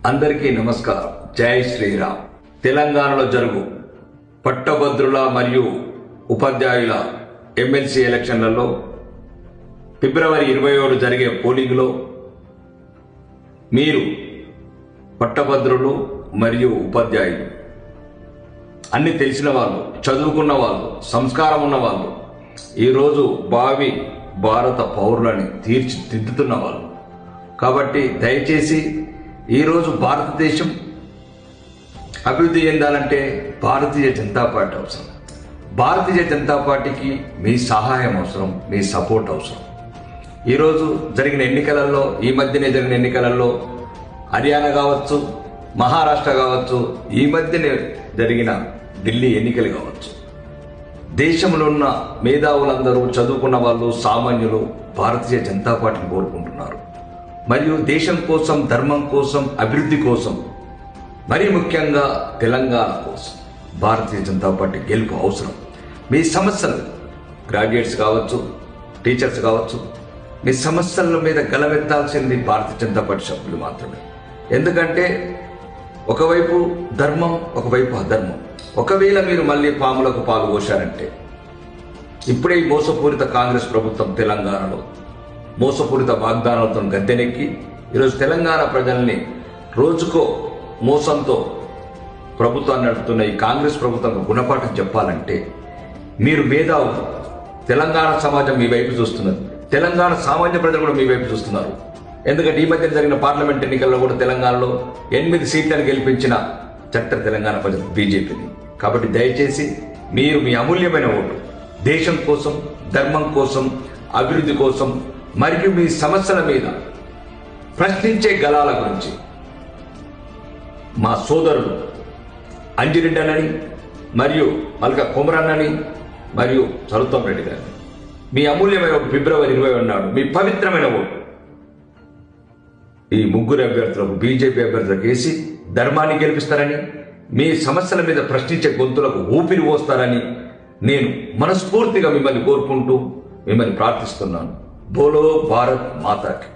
అందరికీ నమస్కారం. జై శ్రీరామ్. తెలంగాణలో జరుగు పట్టభద్రుల మరియు ఉపాధ్యాయుల ఎమ్మెల్సీ ఎలక్షన్లలో ఫిబ్రవరి 27 జరిగే పోలింగ్లో మీరు పట్టభద్రులు మరియు ఉపాధ్యాయులు అన్ని తెలిసిన వాళ్ళు, చదువుకున్న వాళ్ళు, సంస్కారం ఉన్న వాళ్ళు, ఈరోజు భావి భారత పౌరులని తీర్చిదిద్దుతున్న వాళ్ళు. కాబట్టి దయచేసి ఈరోజు భారతదేశం అభివృద్ధి చెందాలంటే భారతీయ జనతా పార్టీ అవసరం. భారతీయ జనతా పార్టీకి మీ సహాయం అవసరం, మీ సపోర్ట్ అవసరం. ఈరోజు జరిగిన ఎన్నికలలో, ఈ మధ్యనే జరిగిన ఎన్నికలలో హర్యానా కావచ్చు, మహారాష్ట్ర కావచ్చు, ఈ మధ్యనే జరిగిన ఢిల్లీ ఎన్నికలు కావచ్చు, దేశంలో ఉన్న మేధావులందరూ, చదువుకున్న వాళ్ళు, సామాన్యులు భారతీయ జనతా పార్టీని కోరుకుంటున్నారు. మరియు దేశం కోసం, ధర్మం కోసం, అభివృద్ధి కోసం, మరీ ముఖ్యంగా తెలంగాణ కోసం భారతీయ జనతా పార్టీ గెలుపు అవసరం. మీ సమస్యలు, గ్రాడ్యుయేట్స్ కావచ్చు, టీచర్స్ కావచ్చు, మీ సమస్యల మీద గలమెత్తాల్సింది భారతీయ జనతా పార్టీ సభ్యులు మాత్రమే. ఎందుకంటే ఒకవైపు ధర్మం, ఒకవైపు అధర్మం. ఒకవేళ మీరు మళ్ళీ పాములకు పాలు పోశారంటే, ఇప్పుడే ఈ మోసపూరిత కాంగ్రెస్ ప్రభుత్వం తెలంగాణలో మోసపూరిత వాగ్దానాలతో గద్దెనెక్కి ఈరోజు తెలంగాణ ప్రజల్ని రోజుకో మోసంతో ప్రభుత్వాన్ని నడుపుతున్న ఈ కాంగ్రెస్ ప్రభుత్వం గుణపాఠం చెప్పాలంటే, మీరు మేధావులు, తెలంగాణ సమాజం మీ వైపు చూస్తున్నది, తెలంగాణ సామాన్య ప్రజలు కూడా మీ వైపు చూస్తున్నారు. ఎందుకంటే ఈ మధ్య జరిగిన పార్లమెంట్ ఎన్నికల్లో కూడా తెలంగాణలో 8 సీట్లను గెలిపించిన చరిత్ర తెలంగాణ ప్రజలు బీజేపీని. కాబట్టి దయచేసి మీరు మీ అమూల్యమైన ఓటు దేశం కోసం, ధర్మం కోసం, అభివృద్ధి కోసం మరియు మీ సమస్యల మీద ప్రశ్నించే గళాల గురించి మా సోదరులు అంజిరెడ్డి అన్నని మరియు మల్క కుమరన్నని మరియు సరుతం రెడ్డి గారిని మీ అమూల్యమైన ఓటు ఫిబ్రవరి 20 నాడు మీ పవిత్రమైన ఓటు ఈ ముగ్గురు అభ్యర్థులకు, బీజేపీ అభ్యర్థులకు వేసి ధర్మాన్ని గెలిపిస్తారని, మీ సమస్యల మీద ప్రశ్నించే గొంతులకు ఊపిరి పోస్తారని నేను మనస్ఫూర్తిగా మిమ్మల్ని కోరుకుంటూ మిమ్మల్ని ప్రార్థిస్తున్నాను. బోలో భారత్ మాతాకి.